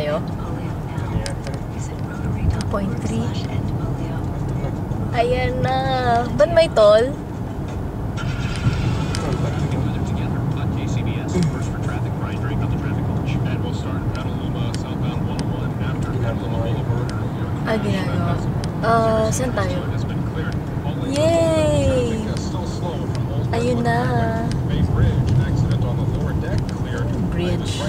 tayo? 2.3. Ayan na. Ba't may toll? Ginagawa. Saan tayo? Yay! Ayun na. Bridge.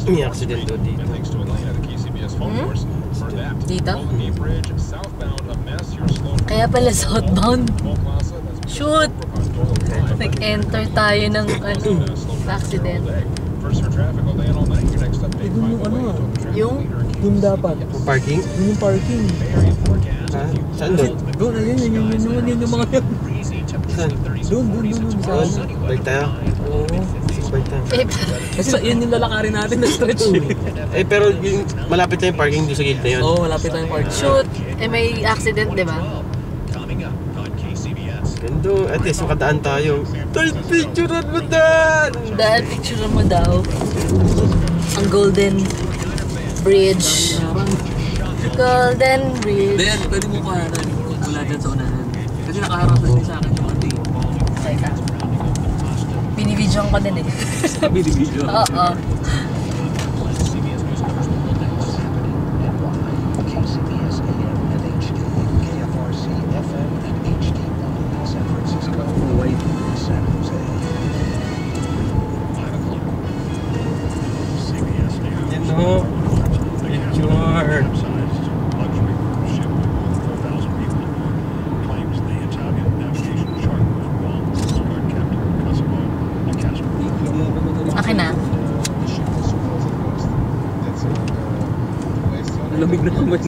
May accident doon dito. Dito? Kaya pala southbound. Shoot! Nag-enter tayo ng accident. Yung dapat. Parking? Yung parking. Ha? Saan doon? Doon, ayun, yun yung mga yan. Saan? Doon. Doon? Balik tayo? Oo. Balik tayo. Kasi yan yung lalakarin natin na stretch. Pero yung malapit na yung parking doon sa gilid na yun. Oo, malapit na yung parking. Shoot! May accident, di ba? Gando, at least makadaan tayo. Tol, picturean mo daan! Dahil picture mo daw. Ang Golden Bridge. Golden Bridge. Then, pwede mo kuhanan mula dyan sa unahan. Kasi nakaharap din sa akin yung ating. Teka. Binibidyoan ko din eh. Binibidyo. Oo. No. Picture. Akin na. Lamig na naman.